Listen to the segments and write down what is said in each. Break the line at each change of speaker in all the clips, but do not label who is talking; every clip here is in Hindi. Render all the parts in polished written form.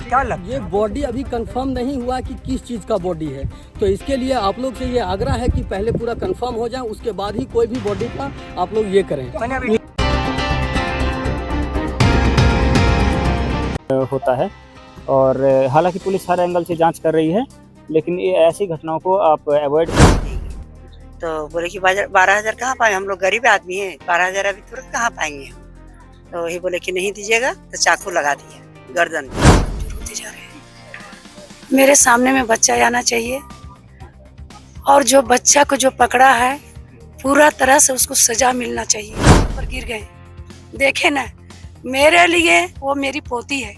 क्या लगता है?
ये बॉडी अभी कंफर्म नहीं हुआ कि किस चीज़ का बॉडी है, तो इसके लिए आप लोग से ये आग्रह है कि पहले पूरा कंफर्म हो जाए, उसके बाद ही कोई भी बॉडी का आप लोग ये करें।
होता है और हालांकि पुलिस हर एंगल से जांच कर रही है, लेकिन ये ऐसी घटनाओं को आप अवॉइड
तो बोले कि 12,000 कहाँ पाए, हम लोग गरीब आदमी हैं, 12,000 अभी तुरंत कहाँ पाएंगे हम। तो वही बोले कि नहीं दीजिएगा तो चाकू लगा दिया गर्दन में। रोते जा रहे हैं। मेरे सामने में बच्चा आना चाहिए और जो बच्चा को जो पकड़ा है पूरा तरह से उसको सजा मिलना चाहिए। पर गिर गए, देखे ना, मेरे लिए वो मेरी पोती है,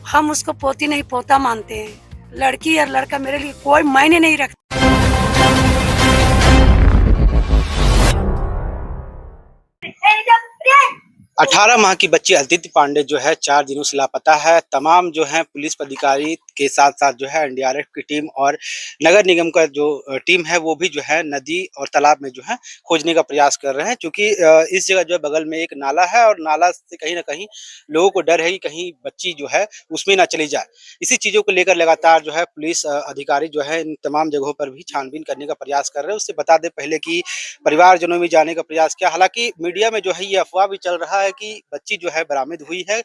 हम उसको पोती नहीं पोता मानते हैं। लड़की और लड़का मेरे लिए कोई मायने नहीं रखता।
18 माह की बच्ची अदिति पांडे जो है 4 दिनों से लापता है। तमाम जो है पुलिस अधिकारी के साथ साथ जो है एनडीआरएफ की टीम और नगर निगम का जो टीम है वो भी जो है नदी और तालाब में जो है खोजने का प्रयास कर रहे हैं, क्योंकि इस जगह जो है बगल में एक नाला है और नाला से कहीं ना कहीं लोगों को डर है कि कहीं बच्ची जो है उसमें ना चली जाए। इसी चीजों को लेकर लगातार जो है पुलिस अधिकारी जो है इन तमाम जगहों पर भी छानबीन करने का प्रयास कर रहे हैं। उससे बता दें पहले कि परिवारजनों में जाने का प्रयास किया, हालांकि मीडिया में जो है ये अफवाह भी चल रहा है कि बच्ची जो है बरामद हुई है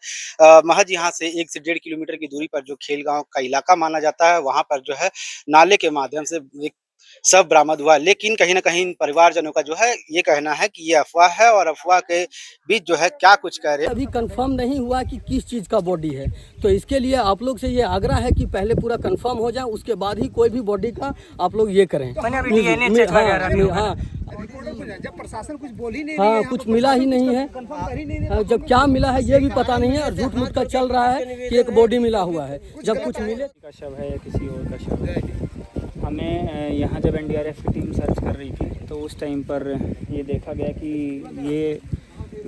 महज यहाँ से 1 से 1.5 किलोमीटर की दूरी पर जो खेलगांव का इलाका माना जाता है, वहां पर जो है नाले के माध्यम से एक सब बरामद हुआ। लेकिन कहीं ना कहीं परिवारजनों का जो है ये कहना है कि ये अफवाह है और अफवाह के बीच जो है क्या कुछ कह रहे हैं।
अभी कंफर्म नहीं हुआ कि किस चीज़ का बॉडी है, तो इसके लिए आप लोग से ये आग्रह है कि पहले पूरा कंफर्म हो जाए, उसके बाद ही कोई भी बॉडी का आप लोग ये करें। हाँ,
जब प्रशासन कुछ बोल ही नहीं,
हाँ, कुछ मिला ही नहीं है। जब क्या मिला है ये भी पता नहीं है और झूठ मूठ का चल रहा है कि एक बॉडी मिला हुआ है। जब कुछ मिले
का शव है या किसी और का शव है। हमें यहाँ जब एनडीआरएफ की टीम सर्च कर रही थी तो उस टाइम पर ये देखा गया कि ये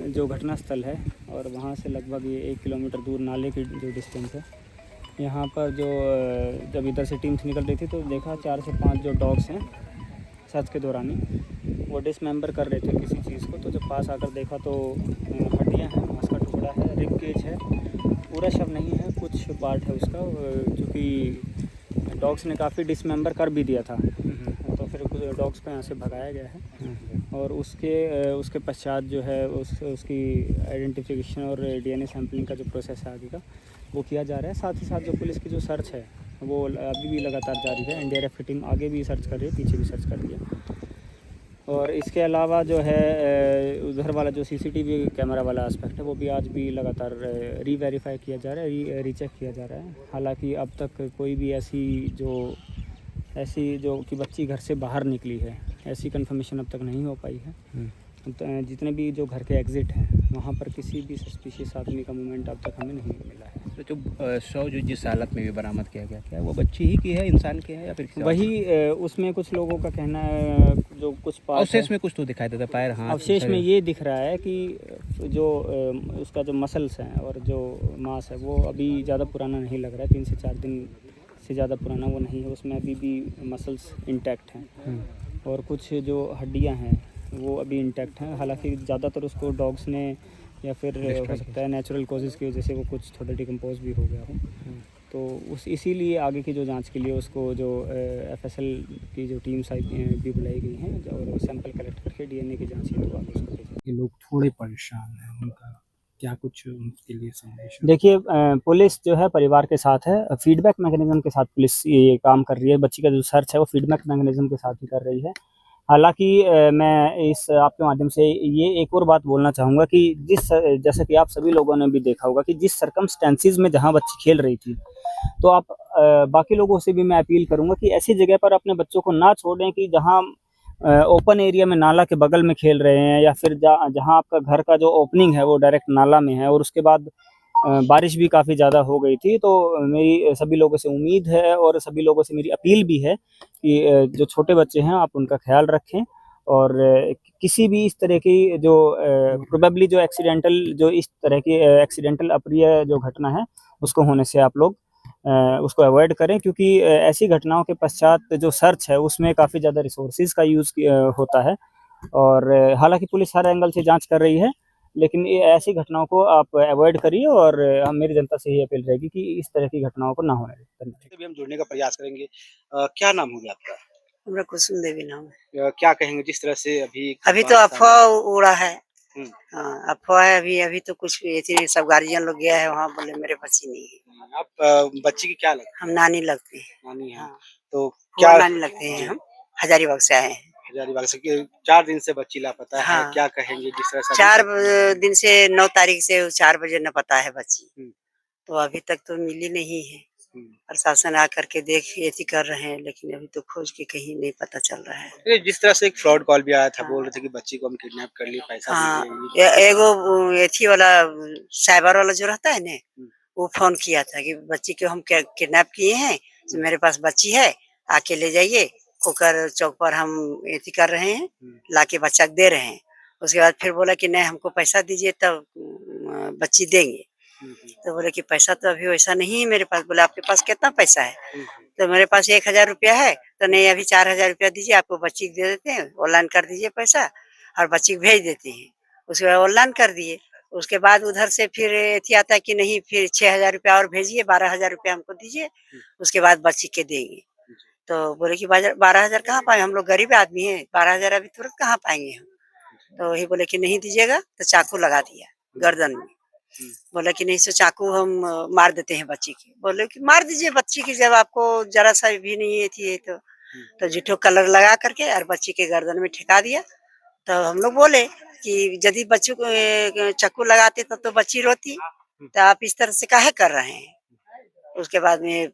जो घटना स्थल है और वहाँ से लगभग ये 1 किलोमीटर दूर नाले की जो डिस्टेंस है, यहाँ पर जो जब इधर से टीम्स निकल रही थी तो देखा 4 से 5 जो डॉग्स हैं सर्च के दौरान ही वो डिसमेंबर कर रहे थे किसी चीज़ को। तो जब पास आकर देखा तो हड्डियाँ हैं, मांस का टुकड़ा है, रिब केज है, पूरा शव नहीं है, कुछ पार्ट है उसका, क्योंकि डॉग्स ने काफ़ी डिसमेंबर कर भी दिया था। तो फिर कुछ डॉग्स को यहाँ से भगाया गया है और उसके पश्चात जो है उसकी आइडेंटिफिकेशन और डीएनए सैंपलिंग का जो प्रोसेस है आगे का वो किया जा रहा है। साथ ही साथ जो पुलिस की जो सर्च है वो अभी भी लगातार जारी है। एनडीआरएफ की टीम आगे भी सर्च कर रही है, पीछे भी सर्च कर रही है। और इसके अलावा जो है उधर वाला जो सीसीटीवी कैमरा वाला एस्पेक्ट है वो भी आज भी लगातार रीवेरीफाई किया जा रहा है, रीचेक किया जा रहा है। हालांकि अब तक कोई भी ऐसी जो कि बच्ची घर से बाहर निकली है ऐसी कंफर्मेशन अब तक नहीं हो पाई है। जितने भी जो घर के एग्जिट हैं वहाँ पर किसी भी सस्पिशियस आदमी का मूवमेंट अब तक हमें नहीं मिला है।
तो जो शव जो जिस हालत में भी बरामद किया गया, क्या वो बच्ची ही की है, इंसान की है या फिर
वही उसमें कुछ लोगों का कहना है, जो कुछ
अवशेष में कुछ तो दिखाई देता है, पैर, हाथ,
अवशेष में ये दिख रहा है कि जो उसका जो मसल्स हैं और जो मांस है वो अभी ज़्यादा पुराना नहीं लग रहा है, 3 से 4 दिन से ज़्यादा पुराना वो नहीं है, उसमें अभी भी मसल्स इंटैक्ट हैं और कुछ जो हड्डियाँ हैं वो अभी इंटैक्ट हैं। हालांकि ज़्यादातर उसको डॉग्स ने या फिर हो सकता है नेचुरल कॉजेज़ की वजह से वो कुछ थोड़ा डिकम्पोज भी हो गया हो, तो इसीलिए आगे की जो जांच के लिए उसको जो एफएसएल की जो टीम्स भी बुलाई गई हैं और सैंपल कलेक्ट करके डीएनए की जांच हेतु आगे उसको भेजा।
ये लोग थोड़े परेशान हैं, उनका क्या कुछ उनके लिए संदेश?
देखिए, पुलिस जो है परिवार के साथ है, फीडबैक मैकेनिज्म के साथ पुलिस ये काम कर रही है। बच्ची का जो सर्च है वो फीडबैक मैकेनिज्म के साथ ही कर रही है। हालांकि मैं इस आपके माध्यम से ये एक और बात बोलना चाहूँगा कि जैसे कि आप सभी लोगों ने भी देखा होगा कि जिस सर्कमस्टेंसेस में जहाँ बच्ची खेल रही थी, तो आप बाकी लोगों से भी मैं अपील करूँगा कि ऐसी जगह पर अपने बच्चों को ना छोड़ें कि जहाँ ओपन एरिया में नाला के बगल में खेल रहे हैं या फिर जहाँ आपका घर का जो ओपनिंग है वो डायरेक्ट नाला में है। और उसके बाद बारिश भी काफ़ी ज़्यादा हो गई थी, तो मेरी सभी लोगों से उम्मीद है और सभी लोगों से मेरी अपील भी है कि जो छोटे बच्चे हैं आप उनका ख्याल रखें और किसी भी इस तरह की जो प्रोबेबली जो इस तरह की एक्सीडेंटल अप्रिय जो घटना है उसको होने से आप लोग उसको अवॉइड करें, क्योंकि ऐसी घटनाओं के पश्चात जो सर्च है उसमें काफ़ी ज़्यादा रिसोर्सेज का यूज़ होता है। और हालांकि पुलिस हर एंगल से जांच कर रही है, लेकिन ये ऐसी घटनाओं को आप अवॉइड करिए और हम मेरी जनता से यही अपील रहेगी कि इस तरह की घटनाओं को ना होने दें। धन्यवाद।
भी हम जुड़ने का प्रयास करेंगे। क्या नाम हो गया आपका?
हमरा कुसुम देवी नाम है।
क्या कहेंगे जिस तरह से अभी
अभी तो
बात
अफवाह उड़ा है।
हुँ।
हाँ, अफवाह है। अभी तो कुछ ऐसे सब गार्जियन लोग गया है वहाँ, बोले मेरे बच्ची नहीं है।
आप बच्ची की क्या लगती
हम नानी लगते हैं।
है? नानी है।
हाँ,
तो
फुआ
क्या
नानी लगते हैं हम। हजारीबाग से आए हैं।
हजारीबाग से कि 4 दिन से बच्ची लापता है,
हाँ।
क्या कहेंगे जिस तरह से
4 दिन से 9 तारीख से 4 बजे न पता है बच्ची।
हुँ।
तो अभी तक तो मिली नहीं है।
हुँ।
प्रशासन आकर के देख एथी कर रहे हैं, लेकिन अभी तो खोज के कहीं नहीं पता चल रहा है।
ये जिस तरह से एक फ्रॉड कॉल भी आया था,
हाँ।
बोल रहे थे कि बच्ची को हम किडनैप कर लिए, पैसा
हाँ,
दीजिए।
एगो एथी वाला साइबर वाला जो रहता है ना,
हुँ।
वो फोन किया था कि बच्ची को हम किडनैप किए हैं, तो मेरे पास बच्ची है, आके ले जाइए। खोकर चौक पर हम एथी कर रहे हैं, लाके बच्चा को दे रहे हैं। उसके बाद फिर बोला कि नहीं हमको पैसा दीजिए तब बच्ची देंगे। तो बोले कि पैसा तो अभी वैसा नहीं है मेरे पास। बोले आपके पास कितना पैसा है? तो मेरे पास 1000 रुपया है। तो नहीं अभी 4000 रुपया दीजिए, आपको बच्ची को दे देते हैं, ऑनलाइन कर दीजिए पैसा और बच्ची को भेज देते हैं। उसके बाद ऑनलाइन कर दिए। उसके बाद उधर से फिर एथी आता है कि नहीं फिर 6000 रुपया और भेजिए, 12000 रुपया हमको दीजिए, उसके बाद बच्ची के देंगे। तो बोले कि 12000 कहाँ पाए, हम लोग गरीब आदमी हैं, 12000 अभी तुरंत कहाँ पाएंगे हम। तो वही बोले कि नहीं दीजिएगा तो चाकू लगा दिया गर्दन में। बोला कि नहीं सो चाकू हम मार देते हैं बच्ची की। बोले कि मार दीजिए बच्ची की, जब आपको जरा सा भी नहीं थी है तो झूठो कलर लगा करके और बच्ची के गर्दन में ठेका दिया। तो हम लोग बोले कि यदि बच्चों को चाकू लगाते तो बच्ची रोती, तो आप इस तरह से काहे कर रहे हैं। उसके बाद में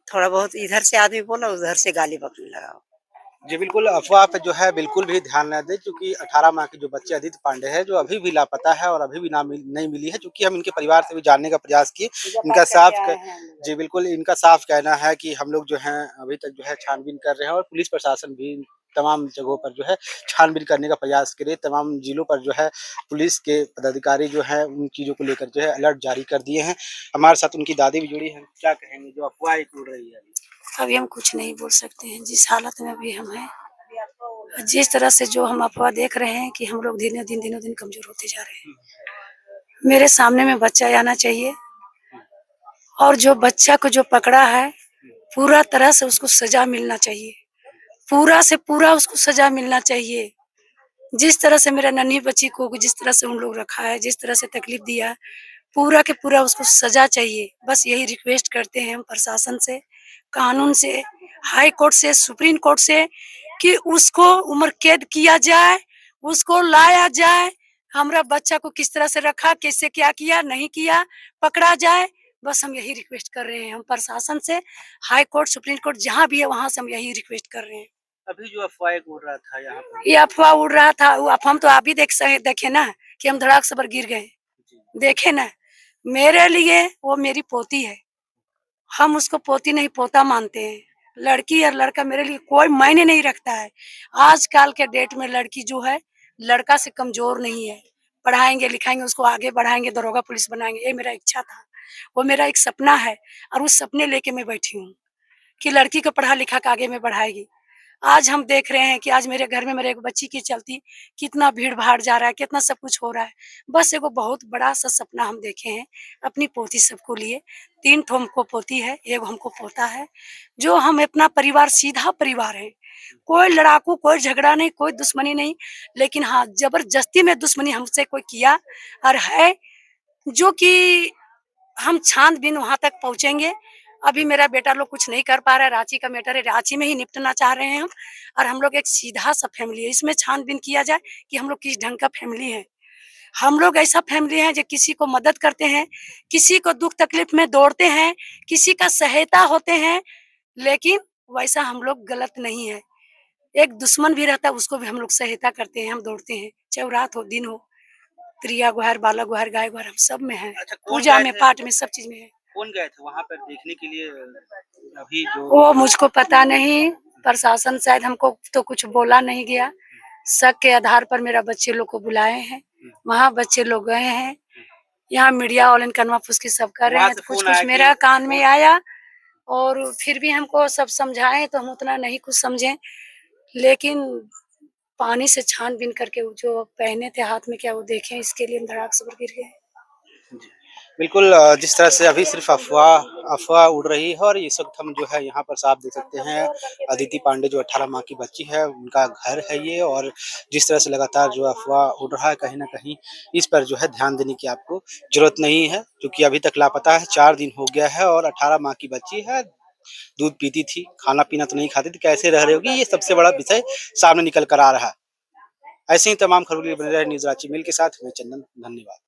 थोड़ा बहुत इधर से आदमी बोला, उधर से गाली बकने लगा।
जी बिल्कुल, अफ़वाह पे जो है बिल्कुल भी ध्यान ना दें क्योंकि 18 माह की जो बच्ची अदिति पांडे है, जो अभी भी लापता है और अभी भी नहीं मिली है। चूँकि हम इनके परिवार से भी जानने का प्रयास किए, इनका साफ क जी बिल्कुल, इनका साफ कहना है कि हम लोग जो हैं अभी तक जो है छानबीन कर रहे हैं और पुलिस प्रशासन भी तमाम जगहों पर जो है छानबीन करने का प्रयास करे। तमाम जिलों पर जो है पुलिस के पदाधिकारी जो हैं उन चीज़ों को लेकर जो है अलर्ट जारी कर दिए हैं। हमारे साथ उनकी दादी भी जुड़ी हैं, क्या कहेंगे जो अफ़वाह एक उड़ रही है?
अभी हम कुछ नहीं बोल सकते हैं, जिस हालत में अभी हम हैं। जिस तरह से जो हम अफ़वाह देख रहे हैं कि हम लोग दिनों दिन कमज़ोर होते जा रहे हैं। मेरे सामने में बच्चा आना चाहिए और जो बच्चा को जो पकड़ा है, पूरा तरह से उसको सज़ा मिलना चाहिए। पूरा से पूरा उसको सज़ा मिलना चाहिए। जिस तरह से मेरा नन्ही बच्ची को जिस तरह से उन लोग रखा है, जिस तरह से तकलीफ़ दिया है, पूरा के पूरा उसको सज़ा चाहिए। बस यही रिक्वेस्ट करते हैं हम प्रशासन से, कानून से, हाई कोर्ट से, सुप्रीम कोर्ट से कि उसको उम्र कैद किया जाए, उसको लाया जाए। हमारा बच्चा को किस तरह से रखा, कैसे क्या किया, नहीं किया, पकड़ा जाए। बस हम यही रिक्वेस्ट कर रहे हैं हम प्रशासन से, हाई कोर्ट, सुप्रीम कोर्ट जहाँ भी है वहाँ से हम यही रिक्वेस्ट कर रहे हैं।
अभी जो अफ़वाह एक उड़ रहा था यहाँ पर
ये अफ़वाह उड़ रहा था, वो हम तो आप भी देखे ना कि हम धड़ाक से गिर गए। देखे ना, मेरे लिए वो मेरी पोती है। हम उसको पोती नहीं पोता मानते हैं। लड़की और लड़का मेरे लिए कोई मायने नहीं रखता है। आजकल के डेट में लड़की जो है लड़का से कमजोर नहीं है। पढ़ाएंगे लिखाएंगे उसको आगे बढ़ाएंगे, दरोगा पुलिस बनाएंगे, ये मेरा इच्छा था, वो मेरा एक सपना है और उस सपने लेके मैं बैठी हूँ कि लड़की को पढ़ा लिखा के आगे में बढ़ाएगी। आज हम देख रहे हैं कि आज मेरे घर में मेरे एक बच्ची की चलती कितना भीड़ भाड़ जा रहा है, कितना सब कुछ हो रहा है। बस एगो बहुत बड़ा सा सपना हम देखे हैं अपनी पोती सबको लिए। 3 ठो हमको पोती है, एक हमको पोता है, जो हम अपना परिवार सीधा परिवार है। कोई लड़ाकू, कोई झगड़ा नहीं, कोई दुश्मनी नहीं, लेकिन हाँ जबरदस्ती में दुश्मनी हमसे कोई किया और है, जो कि हम छानबीन वहां तक पहुंचेंगे। अभी मेरा बेटा लोग कुछ नहीं कर पा रहा है, रांची का मैटर है, रांची में ही निपटना चाह रहे हैं हम। और हम लोग एक सीधा सा फैमिली है, इसमें छानबीन किया जाए कि हम लोग किस ढंग का फैमिली है। हम लोग ऐसा फैमिली है जो किसी को मदद करते हैं, किसी को दुख तकलीफ में दौड़ते हैं, किसी का सहायता होते हैं, लेकिन वैसा हम लोग गलत नहीं है। एक दुश्मन भी रहता है उसको भी हम लोग सहायता करते हैं, हम दौड़ते हैं, चाहे रात हो दिन हो, त्रिया गुहार, बाला गुहार, गाय गुहार, हम सब में है।
अच्छा,
पूजा में, पाठ में, सब चीज में है।
कौन गए थे वहाँ पर देखने के लिए? अभी जो
वो मुझको पता नहीं, प्रशासन शायद हमको तो कुछ बोला नहीं गया। शक के आधार पर मेरा बच्चे लोग को बुलाए हैं, वहाँ बच्चे लोग गए हैं। यहाँ मीडिया वाले कनवा फुसकी सब कर रहे
वहाँ
हैं,
से
तो
फोन
कुछ
आया
कुछ
कि
मेरा कान में आया और फिर भी हमको सब समझाएं तो हम उतना नहीं कुछ समझे, लेकिन पानी से छानबीन करके वो जो पहने थे हाथ में क्या वो देखें, इसके लिए हम धड़ाक से गिर गए।
बिल्कुल जिस तरह से अभी सिर्फ अफवाह अफवाह उड़ रही है और इस वक्त हम जो है यहाँ पर साफ देख सकते हैं अदिति पांडे जो 18 माह की बच्ची है उनका घर है ये। और जिस तरह से लगातार जो अफवाह उड़ रहा है कहीं ना कहीं इस पर जो है ध्यान देने की आपको जरूरत नहीं है, क्योंकि अभी तक लापता है, 4 दिन हो गया है और 18 माह की बच्ची है, दूध पीती थी, खाना पीना तो नहीं खाती थी, कैसे रह रही होगी, ये सबसे बड़ा विषय सामने निकल कर आ रहा है। ऐसे ही तमाम खबरों के लिए बने रहे न्यूज़ रांची मेल के साथ। मैं चंदन, धन्यवाद।